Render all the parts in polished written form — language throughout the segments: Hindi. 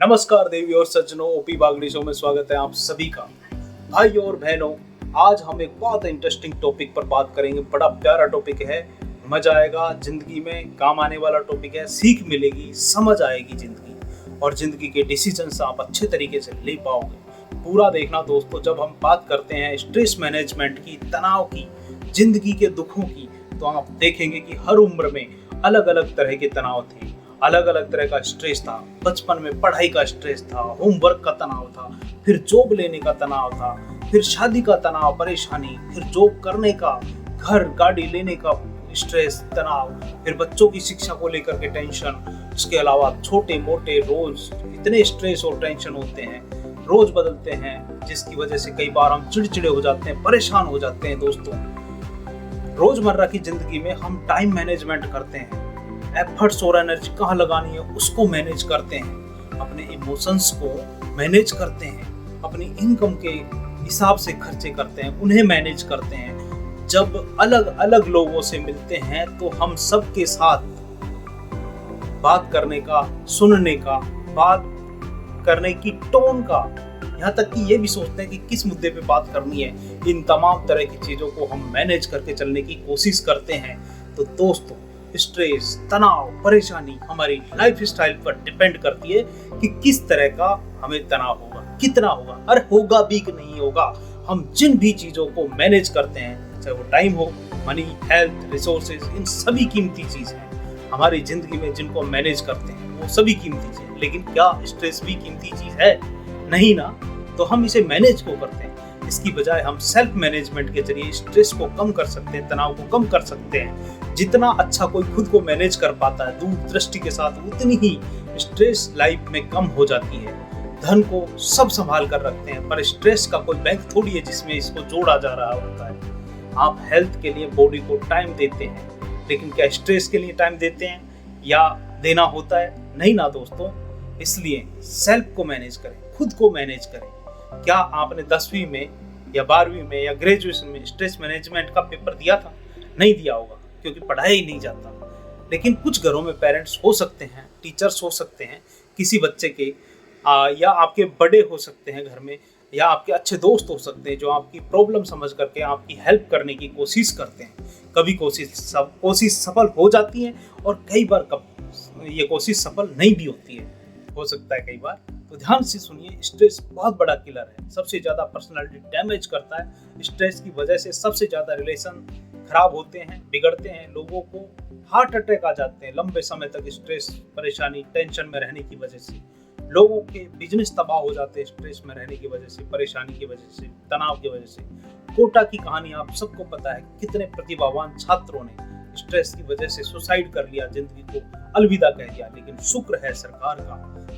नमस्कार देवी और सज्जनों, ओपी बागड़ी शो में स्वागत है आप सभी का। भाइयों और बहनों, आज हम एक बहुत इंटरेस्टिंग टॉपिक पर बात करेंगे। बड़ा प्यारा टॉपिक है, मजा आएगा, जिंदगी में काम आने वाला टॉपिक है। सीख मिलेगी, समझ आएगी जिंदगी, और जिंदगी के डिसीजंस आप अच्छे तरीके से ले पाओगे। पूरा देखना दोस्तों। जब हम बात करते हैं स्ट्रेस मैनेजमेंट की, तनाव की, जिंदगी के दुखों की, तो आप देखेंगे कि हर उम्र में अलग अलग तरह के तनाव थे, अलग अलग तरह का स्ट्रेस था। बचपन में पढ़ाई का स्ट्रेस था, होमवर्क का तनाव था, फिर जॉब लेने का तनाव था, फिर शादी का तनाव परेशानी, फिर जॉब करने का, घर गाड़ी लेने का स्ट्रेस तनाव, फिर बच्चों की शिक्षा को लेकर के टेंशन। इसके अलावा छोटे मोटे रोज इतने स्ट्रेस और टेंशन होते हैं, रोज बदलते हैं, जिसकी वजह से कई बार हम चिड़चिड़े हो जाते हैं, परेशान हो जाते हैं। दोस्तों, रोजमर्रा की जिंदगी में हम टाइम मैनेजमेंट करते हैं, एफर्ट्स और एनर्जी कहाँ लगानी है उसको मैनेज करते हैं, अपने इमोशंस को मैनेज करते हैं, अपनी इनकम के हिसाब से खर्चे करते हैं, उन्हें मैनेज करते हैं। जब अलग अलग लोगों से मिलते हैं तो हम सबके साथ बात करने का, सुनने का, बात करने की टोन का, यहाँ तक कि ये भी सोचते हैं कि किस मुद्दे पे बात करनी है, इन तमाम तरह की चीजों को हम मैनेज करके चलने की कोशिश करते हैं। तो दोस्तों, स्ट्रेस, तनाव, परेशानी हमारी लाइफ स्टाइल पर डिपेंड करती है कि किस तरह का हमें तनाव होगा, कितना होगा, और होगा भी कि नहीं होगा। हम जिन भी चीजों को मैनेज करते हैं, चाहे वो टाइम हो, मनी, हेल्थ, रिसोर्सेज, इन सभी कीमती चीज हैं हमारी जिंदगी में। जिनको मैनेज करते हैं वो सभी कीमती चीज है, लेकिन क्या स्ट्रेस भी कीमती चीज है? नहीं ना। तो हम इसे मैनेज क्यों करते हैं? इसकी बजाय हम सेल्फ मैनेजमेंट के जरिए स्ट्रेस को कम कर सकते हैं, तनाव को कम कर सकते हैं। जितना अच्छा कोई खुद को मैनेज कर पाता है दूरदृष्टि के साथ, उतनी ही स्ट्रेस लाइफ में कम हो जाती है। धन को सब संभाल कर रखते हैं, पर स्ट्रेस का कोई बैंक थोड़ी है जिसमें इसको जोड़ा जा रहा होता है। आप हेल्थ के लिए बॉडी को टाइम देते हैं, लेकिन क्या स्ट्रेस के लिए टाइम देते हैं या देना होता है? नहीं ना दोस्तों। इसलिए सेल्फ को मैनेज करें, खुद को मैनेज करें। क्या आपने 10वीं में या 12वीं में या ग्रेजुएशन में स्ट्रेस मैनेजमेंट का पेपर दिया था? नहीं दिया होगा, क्योंकि पढ़ाया ही नहीं जाता। लेकिन कुछ घरों में पेरेंट्स हो सकते हैं, टीचर्स हो सकते हैं, किसी बच्चे के या आपके बड़े हो सकते हैं घर में, या आपके अच्छे दोस्त हो सकते हैं जो आपकी प्रॉब्लम समझ करके आपकी हेल्प करने की कोशिश करते हैं। कभी कोशिश सफल हो जाती है, और कई बार ये कोशिश सफल नहीं भी होती है, हो सकता है कई बार। तो ध्यान से सुनिए, स्ट्रेस बहुत बड़ा किलर है, सबसे ज्यादा पर्सनालिटी डैमेज करता है। स्ट्रेस की वजह से सबसे ज्यादा रिलेशन खराब होते हैं, बिगड़ते हैं, लोगों को हार्ट अटैक आ जाते हैं लंबे समय तक स्ट्रेस, परेशानी, टेंशन में रहने की वजह से। लोगों के बिजनेस तबाह हो जाते हैं स्ट्रेस में रहने की वजह से, परेशानी की वजह से, तनाव की वजह से। कोटा की कहानी आप सबको पता है, कितने प्रतिभावान छात्रों ने स्ट्रेस की वजह से सुसाइड कर लिया, जिंदगी को अलविदा कह दिया। लेकिन शुक्र है सरकार का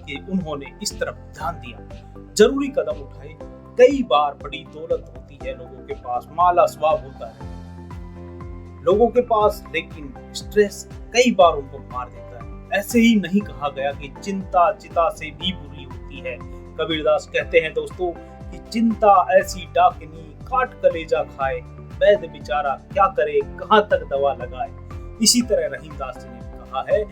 कि उन्होंने इस तरफ ध्यान दिया, जरूरी कदम उठाए। कई बार बड़ी दौलत होती है लोगों के पास, माला स्वाब होता है लोगों के पास, लेकिन स्ट्रेस कई बार उनको मार देता है। ऐसे ही नहीं कहा गया कि चिंता चिता से भी बुरी होती है। कबीरदास कहते हैं दोस्तों कि चिंता ऐसी डाकिनी काट कलेजा खाए, वैद्य बेचारा क्या करे कहाँ तक दवा लगाए। इसी तरह रहीमदास जी ने कहा है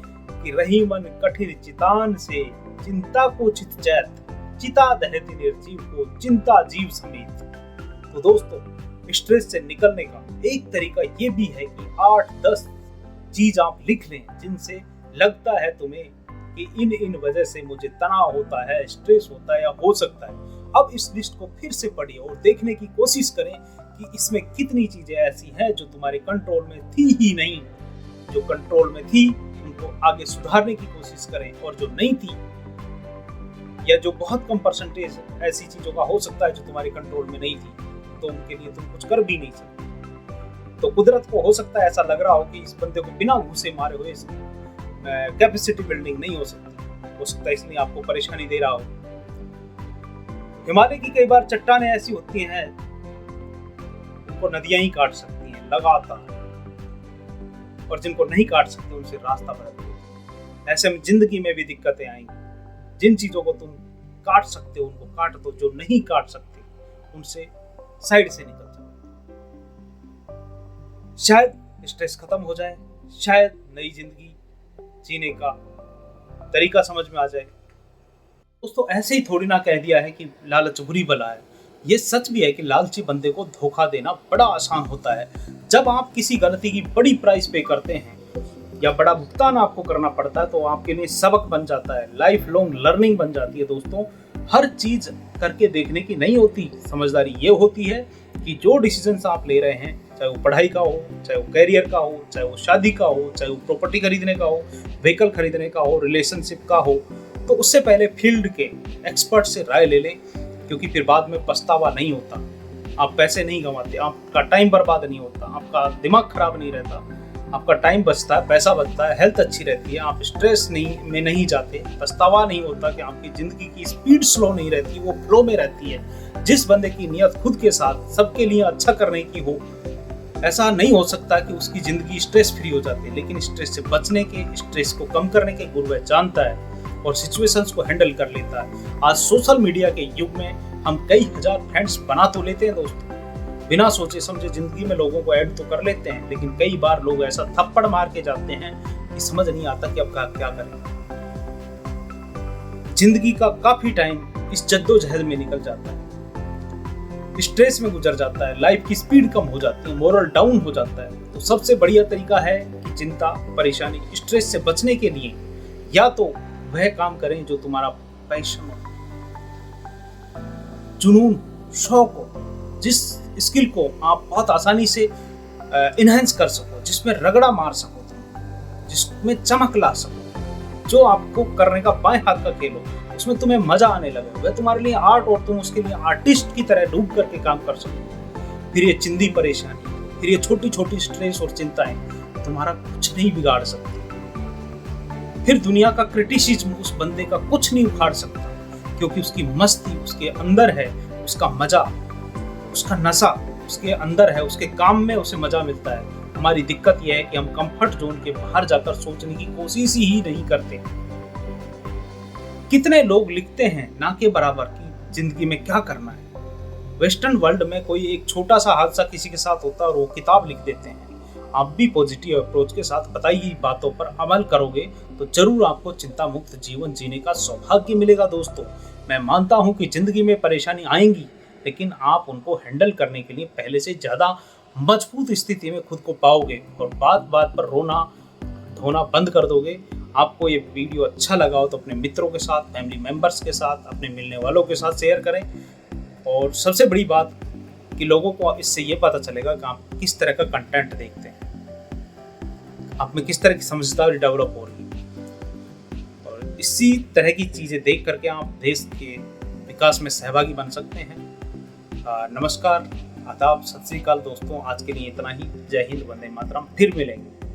कि रही मन कठिन चितान से, चिंता को चित जैत, चिता दहति निर्जीव को, चिंता जीव समेत। तो दोस्तों, स्ट्रेस से निकलने का एक तरीका ये भी है कि 8-10 चीज आप लिख लें जिनसे लगता है तुम्हें कि इन वजह से मुझे तनाव होता है, स्ट्रेस होता है या हो सकता है। अब इस लिस्ट को फिर से पढ़िए और देखने की कोशिश करें कि इसमें कितनी चीजें ऐसी हैं जो तुम्हारे कंट्रोल में थी ही नहीं। जो कंट्रोल में थी उनको आगे सुधारने की कोशिश करें, और जो नहीं थी या जो बहुत कम परसेंटेज ऐसी चीजों का हो सकता है जो तुम्हारे कंट्रोल में नहीं थी, तो उनके लिए तुम कुछ कर भी नहीं सकते। तो कुदरत को हो सकता है ऐसा लग रहा हो कि इस बंदे को बिना घूसे मारे हुए कैपेसिटी बिल्डिंग नहीं हो सकता, इसलिए आपको परेशानी दे रहा हो। हिमालय की कई बार चट्टानें ऐसी होती हैं उनको नदियां ही काट सकती हैं लगातार, और जिनको नहीं काट सकते उनसे रास्ता बदल दो। ऐसे में जिंदगी में भी दिक्कतें आएंगी। जिन चीजों को तुम काट सकते हो उनको काट दो, जो नहीं काट सकते उनसे साइड से निकल जाओ। शायद स्ट्रेस खत्म हो जाए, शायद नई जिंदगी जीने का तरीका समझ में आ जाए। दोस्तों ऐसे ही थोड़ी ना कह दिया है कि लालच बुरी बला है। ये सच भी है कि लालची बंदे को धोखा देना बड़ा आसान होता है। जब आप किसी गलती की बड़ी प्राइस पे करते हैं या बड़ा भुगतान आपको करना पड़ता है तो आपके लिए सबक बन जाता है, लाइफ लॉन्ग लर्निंग बन जाती है। दोस्तों हर चीज करके देखने की नहीं होती, समझदारी ये होती है कि जो डिसीजंस आप ले रहे हैं, चाहे वो पढ़ाई का हो, चाहे वो करियर का हो, चाहे वो शादी का हो, चाहे वो प्रॉपर्टी खरीदने का हो, व्हीकल खरीदने का हो, रिलेशनशिप का हो, तो उससे पहले फील्ड के एक्सपर्ट से राय ले लें, क्योंकि फिर बाद में पछतावा नहीं होता। आप पैसे नहीं गंवाते, आपका टाइम बर्बाद नहीं होता, आपका दिमाग खराब नहीं रहता, आपका टाइम बचता है, पैसा बचता है, हेल्थ अच्छी रहती है, आप स्ट्रेस में नहीं जाते, पछतावा नहीं होता कि आपकी जिंदगी की स्पीड स्लो नहीं रहती, वो फ्लो में रहती है। जिस बंदे की नियत खुद के साथ सबके लिए अच्छा करने की हो, ऐसा नहीं हो सकता कि उसकी जिंदगी स्ट्रेस फ्री हो जाती है, लेकिन स्ट्रेस से बचने के, स्ट्रेस को कम करने के गुर वह जानता है और सिचुएशंस को हैंडल कर लेता है। आज सोशल मीडिया के युग में हम कई हजार फ्रेंड्स बना तो लेते हैं दोस्तों, बिना सोचे समझे जिंदगी में लोगों को ऐड तो कर लेते हैं, लेकिन कई बार लोग ऐसा थप्पड़ मार के जाते हैं कि समझ नहीं आता कि अब क्या करें। जिंदगी का काफी टाइम इस जद्दोजहद में निकल जाता है, स्ट्रेस में गुजर जाता है, लाइफ की स्पीड कम हो जाती है, मोरल डाउन हो जाता है। तो सबसे बढ़िया तरीका है कि चिंता, परेशानी, स्ट्रेस से बचने के लिए या तो वह काम करें जो तुम्हारा पैशन हो, जुनून, शौक हो, जिस स्किल को आप बहुत आसानी से इनहेंस कर सको, जिसमें रगड़ा मार सको, जिसमें चमक ला सको, जो आपको करने का बाएं हाथ का खेल हो, उसमें तुम्हें मजा आने लगे, वह तुम्हारे लिए आर्ट और तुम उसके लिए आर्टिस्ट की तरह डूब करके काम कर सको। फिर ये चिंदी परेशानी, फिर ये छोटी छोटी स्ट्रेस और चिंताएं तुम्हारा कुछ नहीं बिगाड़ सकती। फिर दुनिया का क्रिटिसिज्म उस बंदे का कुछ नहीं उखाड़ सकता, क्योंकि उसकी मस्ती उसके अंदर है, उसका मजा, उसका नशा उसके अंदर है, उसके काम में उसे मजा मिलता है। हमारी दिक्कत यह है कि हम कंफर्ट जोन के बाहर जाकर सोचने की कोशिश ही नहीं करते। कितने लोग लिखते हैं ना के बराबर की जिंदगी में क्या करना है। वेस्टर्न वर्ल्ड में कोई एक छोटा सा हादसा किसी के साथ होता है और वो किताब लिख देते हैं। आप भी पॉजिटिव अप्रोच के साथ बताई गई बातों पर अमल करोगे तो जरूर आपको चिंता मुक्त जीवन जीने का सौभाग्य मिलेगा। दोस्तों मैं मानता हूं कि जिंदगी में परेशानी आएंगी, लेकिन आप उनको हैंडल करने के लिए पहले से ज्यादा मजबूत स्थिति में खुद को पाओगे और बात बात पर रोना धोना बंद कर दोगे। आपको ये वीडियो अच्छा लगा हो तो अपने मित्रों के साथ, फैमिली मेंबर्स के साथ, अपने मिलने वालों के साथ शेयर करें। और सबसे बड़ी बात कि लोगों को इससे ये पता चलेगा कि आप किस तरह का कंटेंट देखते हैं, आप में किस तरह की समझदारी डेवलप हो रही है, और इसी तरह की चीज़ें देख करके आप देश के विकास में सहभागी बन सकते हैं। नमस्कार, आदाब, सत श्री अकाल दोस्तों, आज के लिए इतना ही। जय हिंद, वंदे मातरम। फिर मिलेंगे।